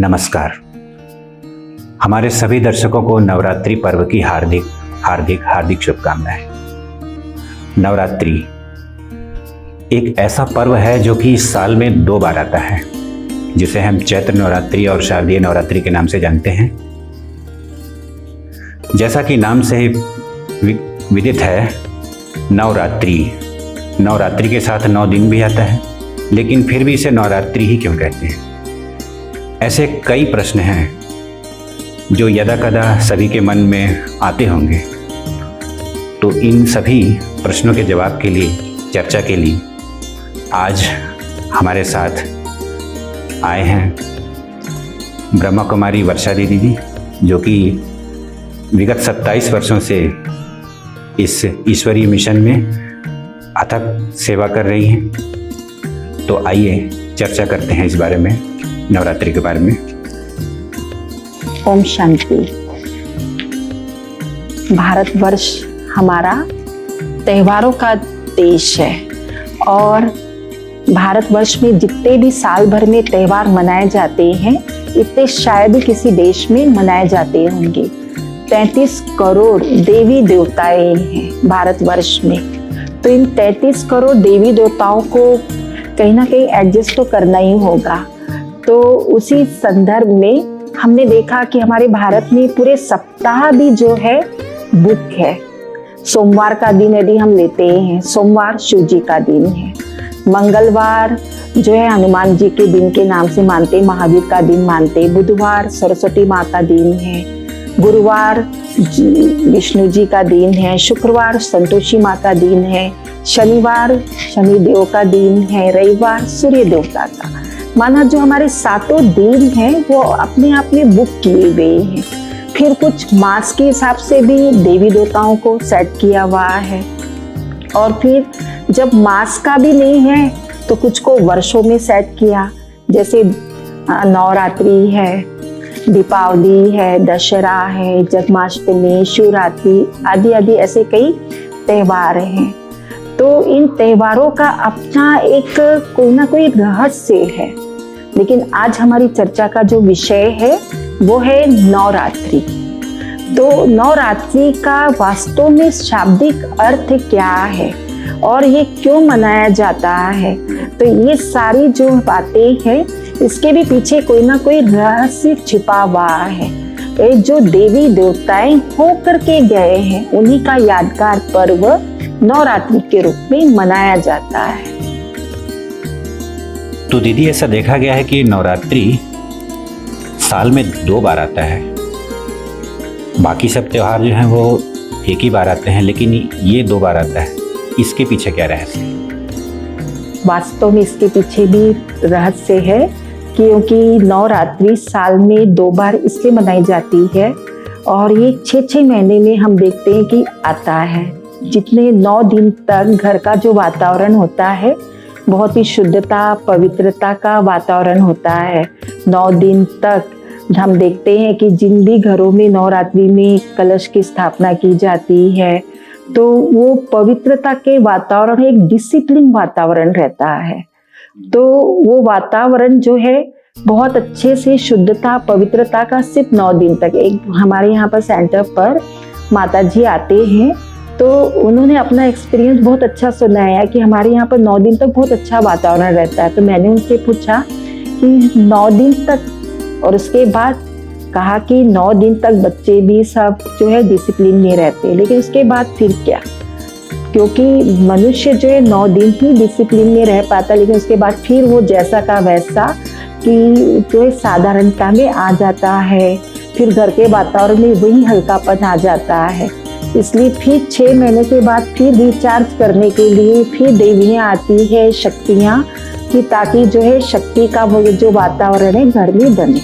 नमस्कार। हमारे सभी दर्शकों को नवरात्रि पर्व की हार्दिक हार्दिक हार्दिक शुभकामनाएं। नवरात्रि एक ऐसा पर्व है जो कि साल में 2 बार आता है, जिसे हम चैत्र नवरात्रि और शारदीय नवरात्रि के नाम से जानते हैं। जैसा कि नाम से विदित है, नवरात्रि के साथ 9 दिन भी आता है, लेकिन फिर भी इसे नवरात्रि ही क्यों कहते हैं? ऐसे कई प्रश्न हैं जो यदा कदा सभी के मन में आते होंगे। तो इन सभी प्रश्नों के जवाब के लिए, चर्चा के लिए आज हमारे साथ आए हैं ब्रह्मा कुमारी वर्षा दीदी, जो कि विगत 27 वर्षों से इस ईश्वरीय मिशन में अथक सेवा कर रही हैं। तो आइए चर्चा करते हैं इस बारे में, नवरात्रि के बारे में। ओम शांति। भारतवर्ष हमारा त्योहारों का देश है और भारतवर्ष में जितने भी साल भर में त्योहार मनाए जाते हैं, इतने शायद ही किसी देश में मनाए जाते होंगे। 33 करोड़ देवी देवताएं हैं भारतवर्ष में, तो इन 33 करोड़ देवी देवताओं को कहीं ना कहीं एडजस्ट तो करना ही होगा। तो उसी संदर्भ में हमने देखा कि हमारे भारत में पूरे सप्ताह भी जो है बुक है। सोमवार का दिन यदि हम लेते हैं, सोमवार शिव जी का दिन है। मंगलवार जो है हनुमान जी के दिन के नाम से मानते, महावीर का दिन मानते। बुधवार सरस्वती माँ का दिन है। गुरुवार विष्णु जी का दिन है। शुक्रवार संतोषी माँ का दिन है। शनिवार शनिदेव का दिन है। रविवार सूर्य देवता का। माना जो हमारे 7 दिन हैं वो अपने आप में बुक किए गए हैं। फिर कुछ मास के हिसाब से भी देवी देवताओं को सेट किया हुआ है, और फिर जब मास का भी नहीं है तो कुछ को वर्षों में सेट किया, जैसे नवरात्रि है, दीपावली है, दशहरा है, जन्माष्टमी, शिवरात्रि आदि आदि ऐसे कई त्योहार हैं। तो इन त्योहारों का अपना एक कोई ना कोई रहस्य है। लेकिन आज हमारी चर्चा का जो विषय है वो है नवरात्रि। तो नवरात्रि का वास्तव में शाब्दिक अर्थ क्या है और ये क्यों मनाया जाता है, तो ये सारी जो बातें हैं इसके भी पीछे कोई ना कोई रहस्य छिपा हुआ है। ये जो देवी देवताएं होकर के गए हैं, उन्हीं का यादगार पर्व नवरात्रि के रूप में मनाया जाता है। तो दीदी, ऐसा देखा गया है कि नवरात्रि साल में 2 बार आता है। बाकी सब त्योहार जो हैं वो एक ही बार आते हैं, लेकिन ये 2 बार आता है। इसके पीछे क्या रहस्य है? वास्तव में इसके पीछे भी रहस्य है, क्योंकि नवरात्रि साल में 2 बार इसलिए मनाई जाती है और ये 6-6 महीने में हम देखते हैं कि आता है। जितने 9 दिन तक घर का जो वातावरण होता है बहुत ही शुद्धता पवित्रता का वातावरण होता है। 9 दिन तक हम देखते हैं कि जिन भी घरों में नवरात्रि में कलश की स्थापना की जाती है, तो वो पवित्रता के वातावरण, एक डिसिप्लिन वातावरण रहता है। तो वो वातावरण जो है बहुत अच्छे से शुद्धता पवित्रता का सिर्फ 9 दिन तक। एक हमारे यहाँ पर सेंटर पर माता जी आते हैं, तो उन्होंने अपना एक्सपीरियंस बहुत अच्छा सुनाया कि हमारे यहाँ पर 9 दिन तक बहुत अच्छा वातावरण रहता है। तो मैंने उनसे पूछा कि 9 दिन तक, और उसके बाद कहा कि 9 दिन तक बच्चे भी सब जो है डिसिप्लिन में रहते, लेकिन उसके बाद फिर क्या? क्योंकि मनुष्य जो है 9 दिन ही डिसिप्लिन में रह पाता, लेकिन उसके बाद फिर वो जैसा का वैसा कि जो है साधारणता में आ जाता है। फिर घर के वातावरण में वही हल्कापन आ जाता है। इसलिए फिर 6 महीने के बाद फिर रिचार्ज करने के लिए फिर देवियाँ आती है, शक्तियाँ, कि ताकि जो है शक्ति का वो जो वातावरण है घर में बने।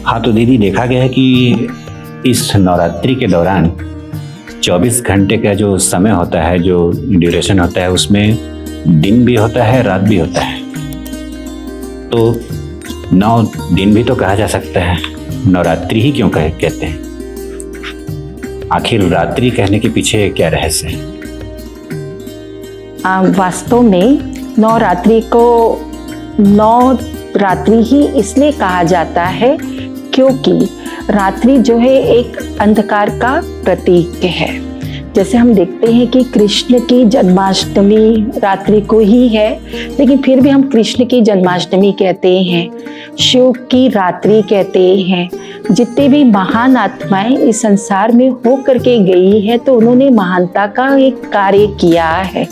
हाँ, तो दीदी, देखा गया है कि इस नवरात्रि के दौरान 24 घंटे का जो समय होता है, जो ड्यूरेशन होता है, उसमें दिन भी होता है, रात भी होता है। तो 9 दिन भी तो कहा जा सकता है, नवरात्रि ही क्यों कहते हैं? आखिर रात्रि कहने के पीछे क्या रहस्य है? वास्तव में नवरात्रि को 9 रात्रि ही इसलिए कहा जाता है क्योंकि रात्रि जो है एक अंधकार का प्रतीक है। जैसे हम देखते हैं कि कृष्ण की जन्माष्टमी रात्रि को ही है, लेकिन फिर भी हम कृष्ण की जन्माष्टमी कहते हैं, शिव की रात्रि कहते हैं। जितने भी महान आत्माएं इस संसार में हो करके गई है तो उन्होंने महानता का एक कार्य किया है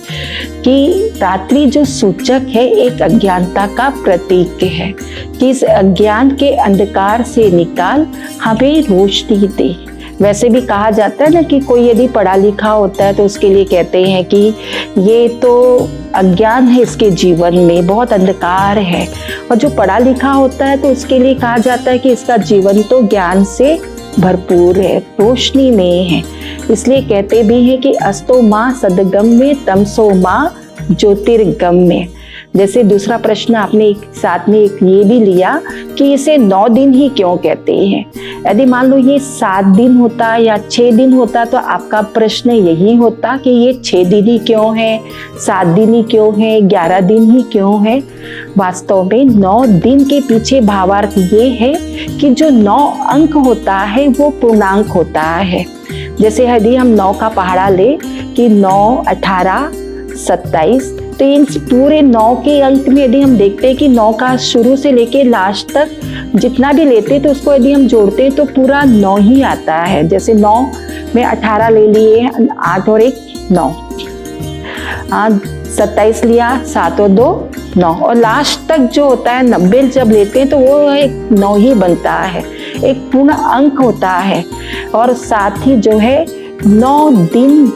कि रात्रि जो सूचक है एक अज्ञानता का प्रतीक है कि इस अज्ञान के अंधकार से निकाल हमें रोशनी दे। वैसे भी कहा जाता है ना कि कोई यदि पढ़ा लिखा होता है तो उसके लिए कहते हैं कि ये तो अज्ञान है, इसके जीवन में बहुत अंधकार है, और जो पढ़ा लिखा होता है तो उसके लिए कहा जाता है कि इसका जीवन तो ज्ञान से भरपूर है, रोशनी में है। इसलिए कहते भी हैं कि अस्तो माँ सदगम्य तमसो माँ ज्योतिर्गम्य। जैसे दूसरा प्रश्न आपने एक साथ में एक ये भी लिया कि इसे 9 दिन ही क्यों कहते हैं। यदि मान लो ये 7 दिन होता या 6 दिन होता तो आपका प्रश्न यही होता कि ये 6 दिन ही क्यों है, 7 दिन ही क्यों है, 11 दिन ही क्यों है। वास्तव में 9 दिन के पीछे भावार्थ ये है कि जो 9 अंक होता है वो पूर्णांक होता है। जैसे यदि हम 9 का पहाड़ा ले कि 9, 18, 27, तो इन पूरे 9 के अंक में यदि हम देखते हैं कि 9 का शुरू से लेके लास्ट तक जितना भी लेते तो उसको यदि हम जोड़ते हैं तो पूरा 9 ही आता है। जैसे 9 में 18 ले लिए, 8 और 1 9, 27 लिया, 7 और 2 9, और लास्ट तक जो होता है 90 जब लेते हैं तो वो एक 9 ही बनता है, एक पूर्ण अंक होता है। और साथ ही जो है 9 दिन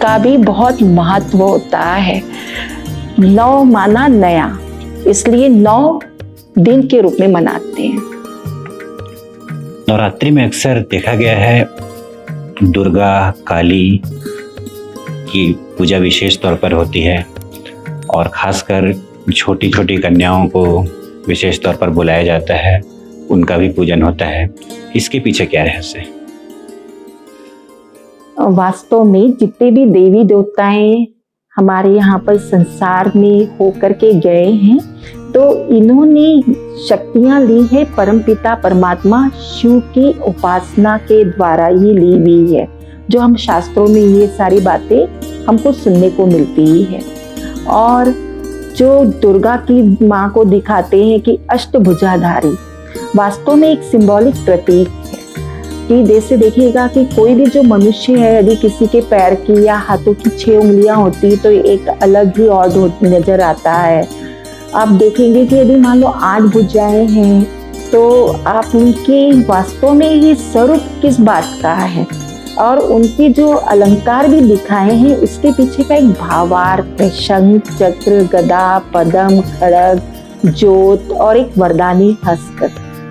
का भी बहुत महत्व होता है। 9 माना नया, इसलिए 9 दिन के रूप में मनाते हैं। नवरात्रि में अक्सर देखा गया है दुर्गा काली की पूजा विशेष तौर पर होती है और खासकर छोटी छोटी कन्याओं को विशेष तौर पर बुलाया जाता है, उनका भी पूजन होता है। इसके पीछे क्या रहस्य है? वास्तव में जितने भी देवी देवताएं हमारे यहाँ पर संसार में होकर के गए हैं तो इन्होंने शक्तियां ली है परमपिता परमात्मा शिव की उपासना के द्वारा ही ली हुई है। जो हम शास्त्रों में ये सारी बातें हमको सुनने को मिलती ही है। और जो दुर्गा की माँ को दिखाते हैं कि अष्टभुजाधारी, वास्तव में एक सिंबॉलिक प्रतीक है कि जैसे देखिएगा कि कोई भी जो मनुष्य है यदि किसी के पैर की या हाथों की 6 उंगलियां होती तो एक अलग ही और नजर आता है। आप देखेंगे कि यदि मान लो 8 भुजाएं हैं तो आप उनके वास्तव में ये स्वरूप किस बात का है, और उनके जो अलंकार भी दिखाए हैं उसके पीछे का एक भावार्थ है। शंख, चक्र, गदा, पद्म, खड़ग, ज्योत और एक वरदानी हस्त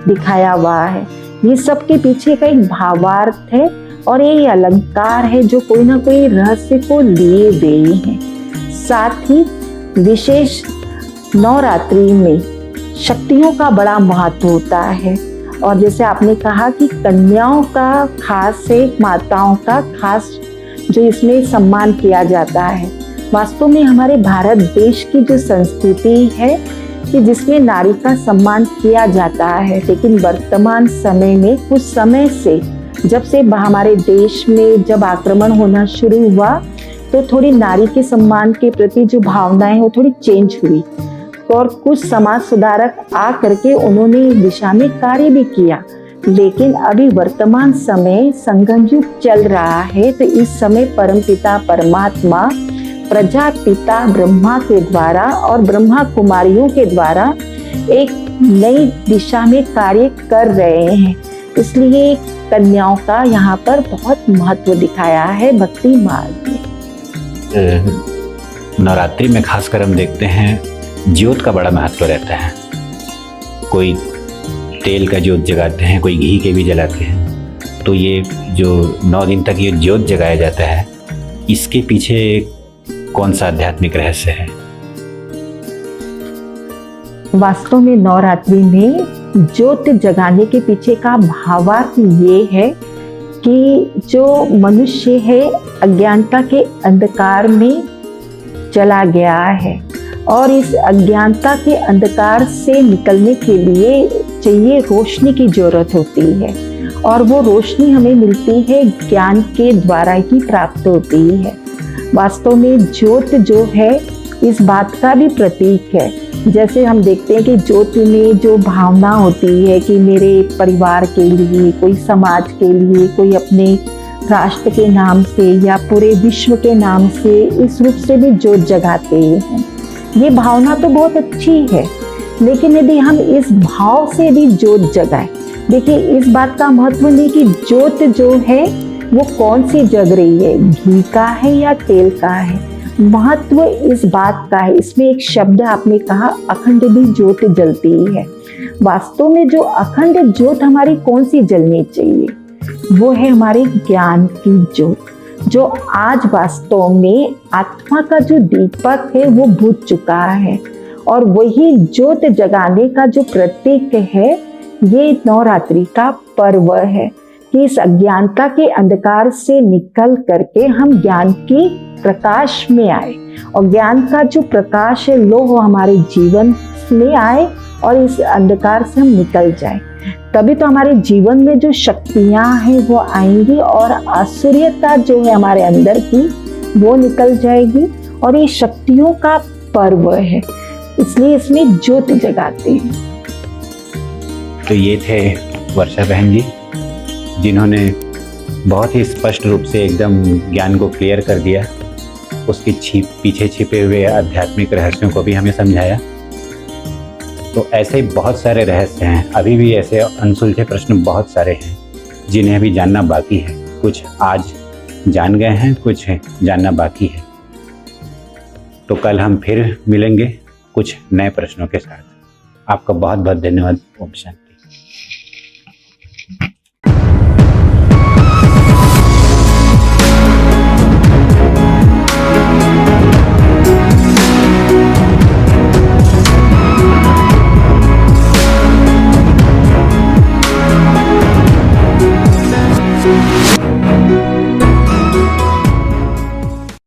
दिखाया हुआ है। ये सब के पीछे का एक भावार्थ है और ये अलंकार है जो कोई ना कोई रहस्य को लिए हुए हैं। साथ ही विशेष नवरात्रि में शक्तियों का बड़ा महत्व होता है। और जैसे आपने कहा कि कन्याओं का खास है, माताओं का खास जो इसमें सम्मान किया जाता है। वास्तव में हमारे भारत देश की जो संस्कृति है कि जिसमें नारी का सम्मान किया जाता है, लेकिन वर्तमान समय में कुछ समय से जब से हमारे देश में जब आक्रमण होना शुरू हुआ तो थोड़ी नारी के सम्मान के प्रति जो भावनाएं हैं वो थोड़ी चेंज हुई और कुछ समाज सुधारक आ करके उन्होंने इस दिशा में कार्य भी किया। लेकिन अभी वर्तमान समय संगम युग चल रहा है तो इस समय परमपिता परमात्मा प्रजापिता ब्रह्मा के द्वारा और ब्रह्मा कुमारियों के द्वारा एक नई दिशा में कार्य कर रहे हैं। इसलिए कन्याओं का यहाँ पर बहुत महत्व दिखाया है भक्ति मार्ग में। नवरात्रि में खासकर हम देखते हैं ज्योत का बड़ा महत्व रहता है। कोई तेल का ज्योत जगाते हैं, कोई घी के भी जलाते हैं। तो ये जो 9 दिन तक ये ज्योत जगाया जाता है, इसके पीछे कौन सा आध्यात्मिक रहस्य है? वास्तव में नवरात्रि में ज्योत जगाने के पीछे का भावार्थ ये है कि जो मनुष्य है अज्ञानता के अंधकार में चला गया है और इस अज्ञानता के अंधकार से निकलने के लिए चाहिए रोशनी की जरूरत होती है, और वो रोशनी हमें मिलती है ज्ञान के द्वारा ही प्राप्त होती है। वास्तव में ज्योत जो है इस बात का भी प्रतीक है। जैसे हम देखते हैं कि ज्योति में जो भावना होती है कि मेरे परिवार के लिए, कोई समाज के लिए, कोई अपने राष्ट्र के नाम से या पूरे विश्व के नाम से इस रूप से भी ज्योत जगाते हैं। ये भावना तो बहुत अच्छी है, लेकिन यदि हम इस भाव से भी ज्योत जगाएं, देखिए इस बात का महत्व नहीं कि ज्योत जो है वो कौन सी जग रही है, घी का है या तेल का है। महत्व इस बात का है, इसमें एक शब्द आपने कहा अखंड भी ज्योत जलती है। वास्तव में जो अखंड ज्योत हमारी कौन सी जलनी चाहिए, वो है हमारे ज्ञान की ज्योत, जो आज वास्तव में आत्मा का जो दीपक है वो बुझ चुका है। और वही ज्योत जगाने का जो प्रतीक है ये नवरात्रि का पर्व है कि इस अज्ञानता के अंधकार से निकल करके हम ज्ञान की प्रकाश में आए, और ज्ञान का जो प्रकाश है लोह हमारे जीवन में आए और इस अंधकार से हम निकल जाए। तभी तो हमारे जीवन में जो शक्तियां हैं वो आएंगी और आसुरियता जो है हमारे अंदर की वो निकल जाएगी। और ये शक्तियों का पर्व है, इसलिए इसमें ज्योत जगाते हैं। तो ये थे वर्षा बहन जी, जिन्होंने बहुत ही स्पष्ट रूप से एकदम ज्ञान को क्लियर कर दिया, उसके पीछे छिपे हुए आध्यात्मिक रहस्यों को भी हमें समझाया। तो ऐसे ही बहुत सारे रहस्य हैं, अभी भी ऐसे अनसुलझे प्रश्न बहुत सारे हैं जिन्हें अभी जानना बाकी है। कुछ आज जान गए हैं, कुछ जानना बाकी है। तो कल हम फिर मिलेंगे कुछ नए प्रश्नों के साथ। आपका बहुत बहुत धन्यवाद। ओम शांति।